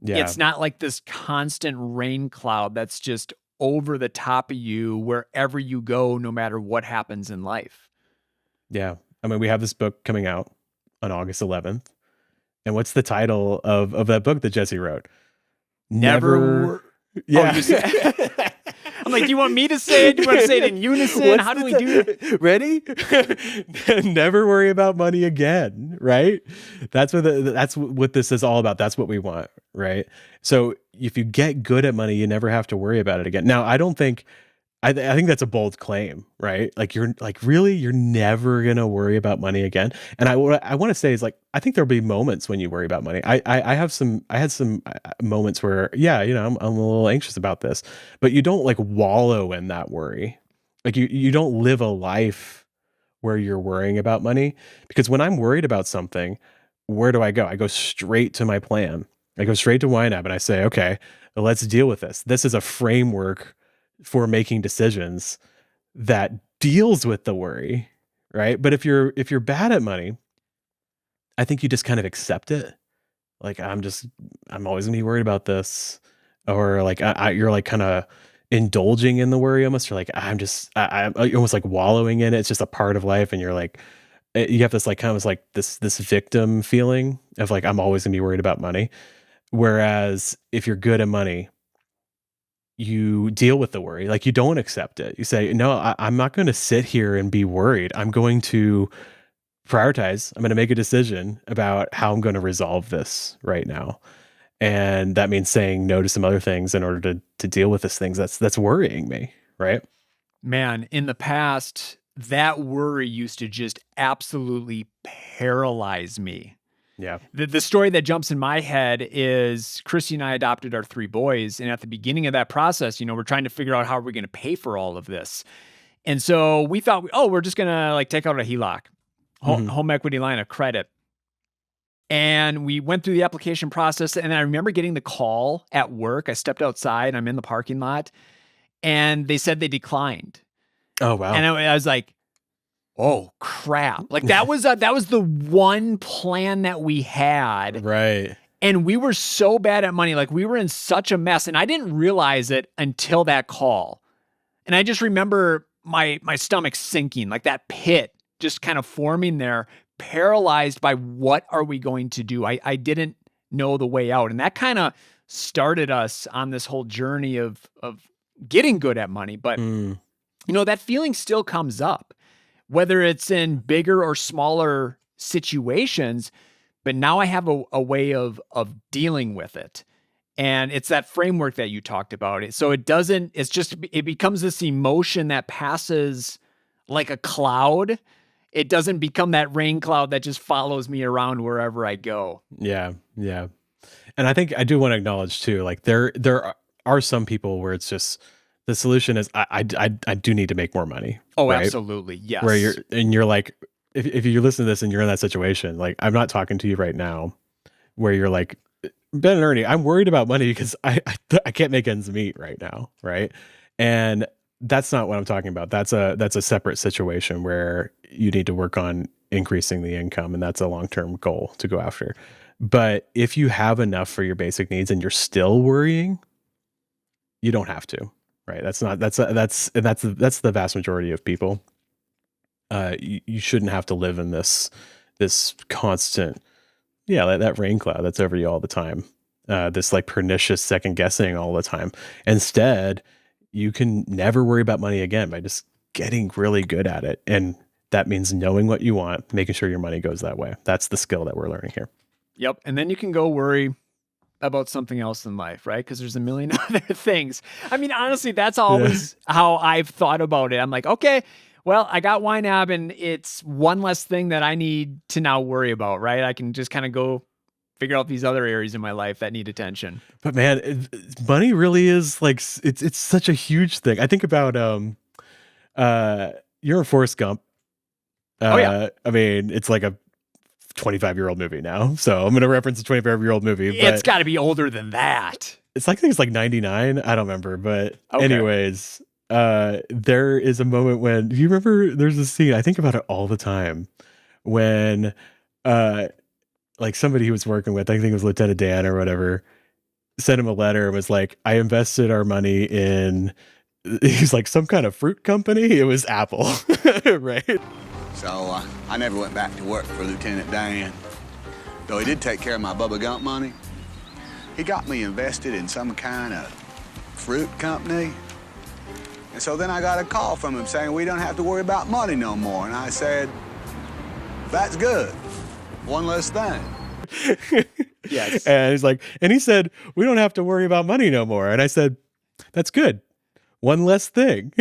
Yeah. It's not like this constant rain cloud that's just over the top of you wherever you go, no matter what happens in life. Yeah. I mean, we have this book coming out on August 11th. And what's the title of that book that Jesse wrote? Never. Yeah. Oh, I'm like, do you want me to say it? Do you want to say it in unison? How do we do it? Ready? Never worry about money again, right? That's what this is all about. That's what we want, right? So if you get good at money, you never have to worry about it again. Now, I think that's a bold claim, right? Like you're never gonna worry about money again. And what I want to say is like I think there'll be moments when you worry about money. I had some moments where I'm a little anxious about this, but you don't like wallow in that worry. Like you don't live a life where you're worrying about money, because when I'm worried about something, where do I go? I go straight to my plan. I go straight to YNAB and I say, okay, let's deal with this. This is a framework for making decisions that deals with the worry, right? But if you're bad at money, I think you just kind of accept it. Like I'm always gonna be worried about this, or like you're like kind of indulging in the worry almost. You're like I'm almost like wallowing in it. It's just a part of life, and you're like you have this like kind of like this victim feeling of like I'm always gonna be worried about money. Whereas if you're good at money, you deal with the worry. Like you don't accept it. You say, no, I'm not going to sit here and be worried. I'm going to prioritize. I'm going to make a decision about how I'm going to resolve this right now. And that means saying no to some other things in order to deal with this things that's worrying me. Right. Man, in the past, that worry used to just absolutely paralyze me. Yeah. The story that jumps in my head is Christy and I adopted our 3 boys. And at the beginning of that process, we're trying to figure out how are we going to pay for all of this. And so we thought, we're just going to like take out a HELOC, home equity line of credit. And we went through the application process. And I remember getting the call at work. I stepped outside, I'm in the parking lot, and they said they declined. Oh, wow. And I was like, oh crap. Like that was the one plan that we had. Right. And we were so bad at money. Like we were in such a mess, and I didn't realize it until that call. And I just remember my stomach sinking, like that pit just kind of forming there, paralyzed by what are we going to do? I didn't know the way out. And that kind of started us on this whole journey of getting good at money. But you know, that feeling still comes up, whether it's in bigger or smaller situations. But now I have a way of dealing with it. And it's that framework that you talked about. So it becomes this emotion that passes like a cloud. It doesn't become that rain cloud that just follows me around wherever I go. Yeah. Yeah. And I think I do want to acknowledge too, like there are some people where it's just the solution is I do need to make more money. Oh, right? absolutely. Yes. Where you're like, if you listen to this and you're in that situation, like I'm not talking to you right now where you're like, Ben and Ernie, I'm worried about money because I can't make ends meet right now. Right. And that's not what I'm talking about. That's a separate situation where you need to work on increasing the income. And that's a long-term goal to go after. But if you have enough for your basic needs and you're still worrying, you don't have to, right? That's the vast majority of people. You shouldn't have to live in this constant, that rain cloud that's over you all the time. This like pernicious second guessing all the time. Instead, you can never worry about money again by just getting really good at it. And that means knowing what you want, making sure your money goes that way. That's the skill that we're learning here. Yep. And then you can go worry about something else in life, right? Because there's a million other things. I mean, honestly, that's always how I've thought about it. I'm like, okay, well, I got YNAB and it's one less thing that I need to now worry about, right? I can just kind of go figure out these other areas in my life that need attention. But man, money really is like, it's such a huge thing. I think about, you're a Forrest Gump. I mean, it's like a 25-year-old movie now. So I'm going to reference a 25-year-old movie. But it's got to be older than that. I think it's like 99. I don't remember. But anyways, there is a moment when, do you remember there's a scene, I think about it all the time, when like somebody he was working with, I think it was Lieutenant Dan or whatever, sent him a letter and was like, I invested our money in, he's like, some kind of fruit company. It was Apple, right? So I never went back to work for Lieutenant Dan. Though he did take care of my Bubba Gump money, he got me invested in some kind of fruit company. And so then I got a call from him saying, we don't have to worry about money no more. And I said, that's good. One less thing. Yes. And he's like, and he said, we don't have to worry about money no more. And I said, that's good. One less thing.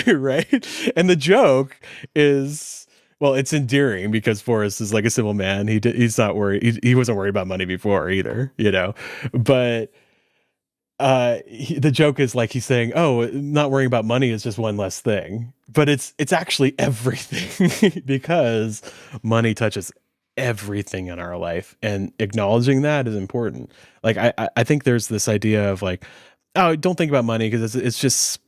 Right. And the joke is, well, it's endearing because Forrest is like a simple man. He's not worried. He wasn't worried about money before either, but the joke is like he's saying, oh, not worrying about money is just one less thing, but it's actually everything because money touches everything in our life, and acknowledging that is important. Like I think there's this idea of like, oh, don't think about money because it's just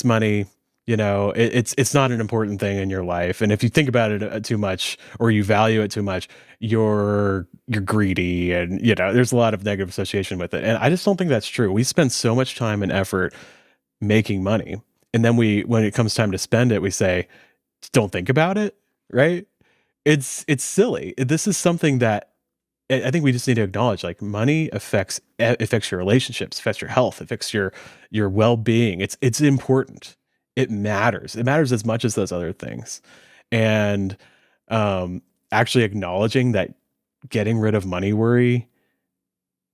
money. It's not an important thing in your life. And if you think about it too much or you value it too much, you're greedy, and there's a lot of negative association with it. And I just don't think that's true. We spend so much time and effort making money, and then when it comes time to spend it, we say, don't think about it, right? It's silly. This is something that I think we just need to acknowledge. Like, money affects your relationships, affects your health, affects your well-being. It's important. It matters. It matters as much as those other things. And actually acknowledging that getting rid of money worry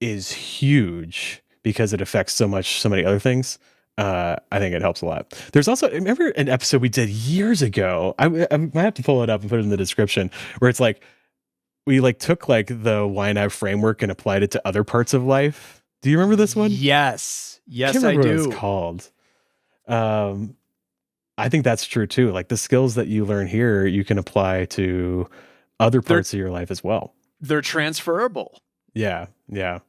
is huge because it affects so many other things. I think it helps a lot. There's also, remember an episode we did years ago? I might have to pull it up and put it in the description, where it's like, we like took like the YNAB framework and applied it to other parts of life. Do you remember this one? Yes. Yes, I I do. What it's called. I think that's true too. Like, the skills that you learn here, you can apply to other parts of your life as well. they're transferable. Yeah. Yeah.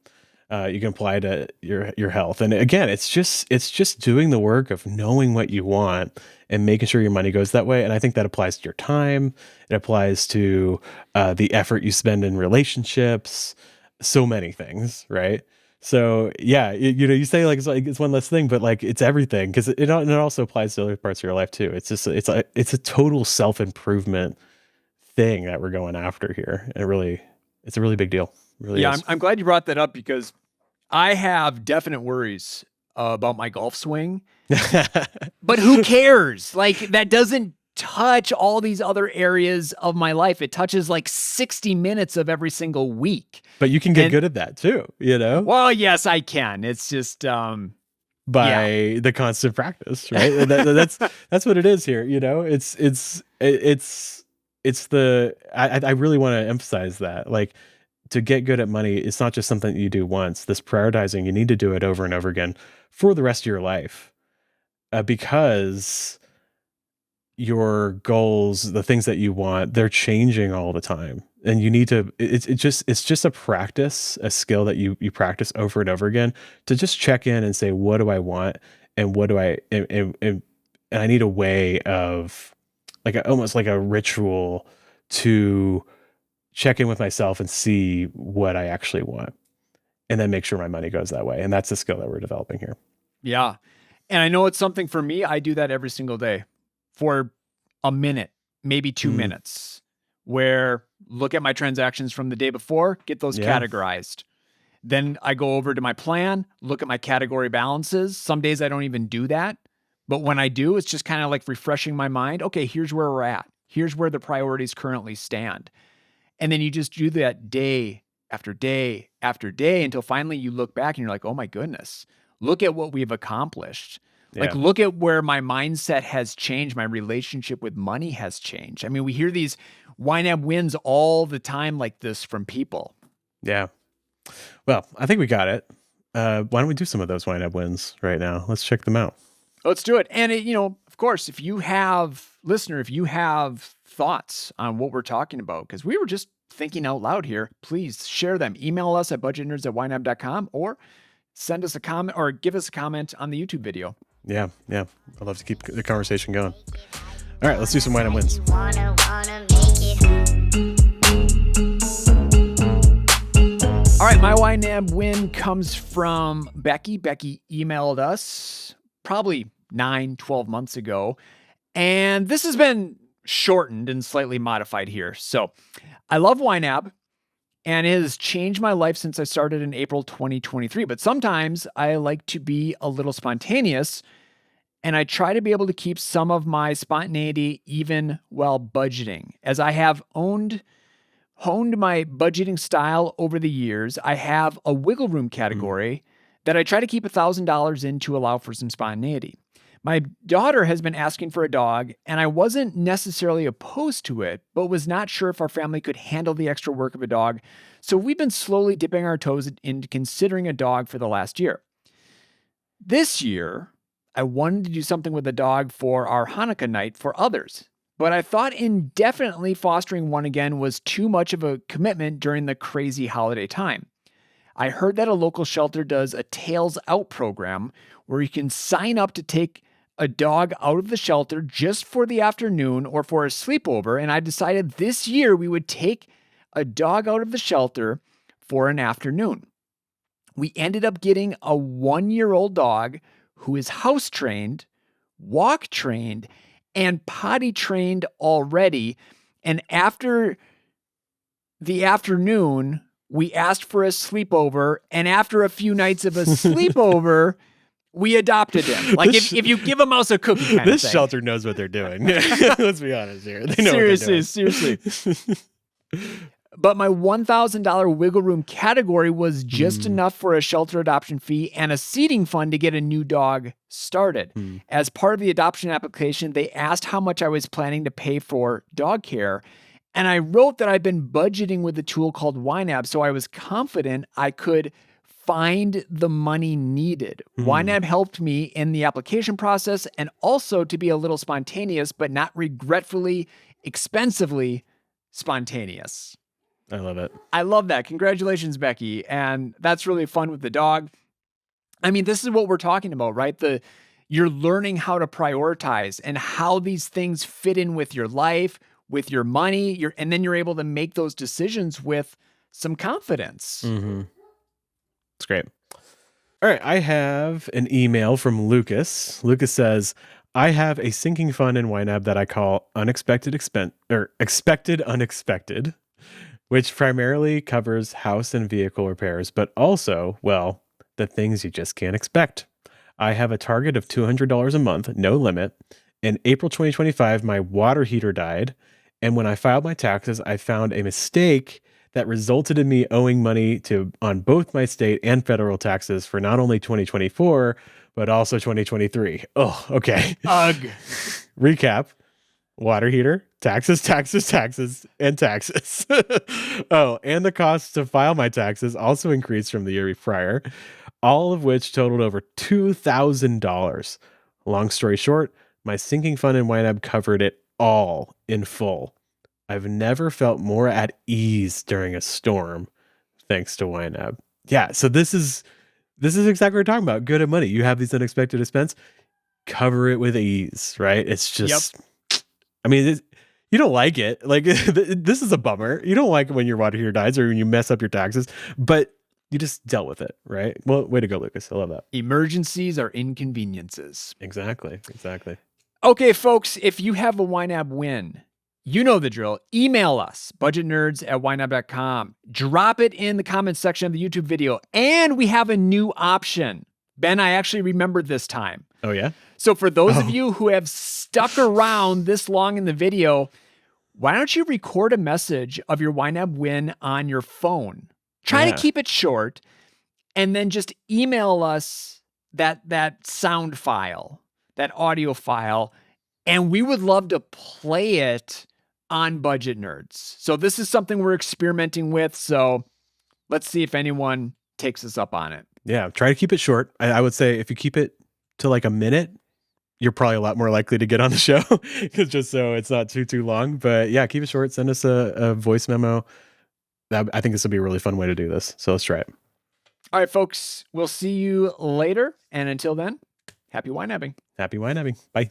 You can apply to your health. And again, it's just doing the work of knowing what you want and making sure your money goes that way. And I think that applies to your time. It applies to the effort you spend in relationships, so many things, right? So yeah, you say like it's one less thing, but like it's everything, because it also applies to other parts of your life too. It's just it's a total self-improvement thing that we're going after here. It's a really big deal. It really Yeah, is. I'm glad you brought that up, because I have definite worries about my golf swing. But who cares? Like, that doesn't touch all these other areas of my life. It touches like 60 minutes of every single week. But you can get good at that too, Well, yes, I can. It's just by the constant practice, right? And that's what it is here. I really want to emphasize that, like, to get good at money, it's not just something that you do once. This prioritizing, you need to do it over and over again for the rest of your life, because your goals, the things that you want, they're changing all the time, and you need to. It's just a practice, a skill that you practice over and over again, to just check in and say, what do I want, and what do I and I need a way of, like, almost like a ritual to check in with myself and see what I actually want, and then make sure my money goes that way. And that's the skill that we're developing here. Yeah. And I know it's something for me. I do that every single day for a minute, maybe 2 minutes, where look at my transactions from the day before, get those categorized. Then I go over to my plan, look at my category balances. Some days I don't even do that. But when I do, it's just kind of like refreshing my mind. Okay, here's where we're at. Here's where the priorities currently stand. And then you just do that day after day after day until finally you look back and you're like, oh my goodness, look at what we've accomplished. Yeah. Like, look at where my mindset has changed. My relationship with money has changed. I mean, we hear these YNAB wins all the time like this from people. Yeah. Well, I think we got it. Why don't we do some of those YNAB wins right now? Let's check them out. Let's do it. And, of course, if you have thoughts on what we're talking about, because we were just thinking out loud here, please share them. Email us at budgetnerds@ynab.com, or send us a comment or give us a comment on the YouTube video. Yeah. I'd love to keep the conversation going. All right, let's do some YNAB wins. Wanna make it. All right, my YNAB win comes from Becky. Becky emailed us probably 9-12 months ago, and this has been shortened and slightly modified here. So I love YNAB, and it has changed my life since I started in April 2023. But sometimes I like to be a little spontaneous, and I try to be able to keep some of my spontaneity even while budgeting. As I have honed my budgeting style over the years, I have a wiggle room category that I try to keep $1,000 in to allow for some spontaneity. My daughter has been asking for a dog, and I wasn't necessarily opposed to it, but was not sure if our family could handle the extra work of a dog. So we've been slowly dipping our toes into considering a dog for the last year. This year, I wanted to do something with a dog for our Hanukkah night for others, but I thought indefinitely fostering one again was too much of a commitment during the crazy holiday time. I heard that a local shelter does a Tails Out program where you can sign up to take a dog out of the shelter just for the afternoon or for a sleepover, and I decided this year we would take a dog out of the shelter for an afternoon. We ended up getting a 1-year-old dog who is house trained, walk trained, and potty trained already. And after the afternoon, we asked for a sleepover, and after a few nights of a sleepover, we adopted him. Like, if you give a mouse a cookie kind of This thing. shelter knows what they're doing. Let's be honest here. They know Seriously. But my $1,000 wiggle room category was just enough for a shelter adoption fee and a seeding fund to get a new dog started. As part of the adoption application, they asked how much I was planning to pay for dog care. And I wrote that I've been budgeting with a tool called YNAB, so I was confident I could find the money needed. YNAB helped me in the application process and also to be a little spontaneous, but not regretfully, expensively spontaneous. I love it. I love that. Congratulations, Becky. And that's really fun with the dog. I mean, this is what we're talking about, right? You're learning how to prioritize and how these things fit in with your life, with your money, and then you're able to make those decisions with some confidence. Mm-hmm. It's great. All right. I have an email from Lucas. Lucas says, I have a sinking fund in YNAB that I call expected unexpected, which primarily covers house and vehicle repairs, but also, well, the things you just can't expect. I have a target of $200 a month, no limit. In April 2025, my water heater died. And when I filed my taxes, I found a mistake that resulted in me owing money on both my state and federal taxes for not only 2024, but also 2023. Oh, okay. Ugh. Recap. Water heater, taxes, and taxes. Oh, and the cost to file my taxes also increased from the year prior, all of which totaled over $2,000. Long story short, my sinking fund in YNAB covered it all in full. I've never felt more at ease during a storm, thanks to YNAB. Yeah, so this is exactly what we're talking about. Good at money. You have these unexpected expense, cover it with ease, right? It's just... Yep. I mean, you don't like it. Like, this is a bummer. You don't like it when your water heater dies or when you mess up your taxes, but you just dealt with it, right? Well, way to go, Lucas. I love that. Emergencies are inconveniences. Exactly. Okay, folks, if you have a YNAB win, you know the drill. Email us, budgetnerds@ynab.com. Drop it in the comments section of the YouTube video. And we have a new option. Ben, I actually remembered this time. Oh, yeah? So for those of you who have stuck around this long in the video, why don't you record a message of your YNAB win on your phone? Try to keep it short and then just email us that sound file, that audio file, and we would love to play it on Budget Nerds. So this is something we're experimenting with, so let's see if anyone takes us up on it. Yeah, try to keep it short. I would say if you keep it to like a minute, you're probably a lot more likely to get on the show, just so it's not too long. But yeah, keep it short. Send us a voice memo. I think this would be a really fun way to do this. So let's try it. All right, folks, we'll see you later. And until then, happy YNABing. Happy YNABing. Bye.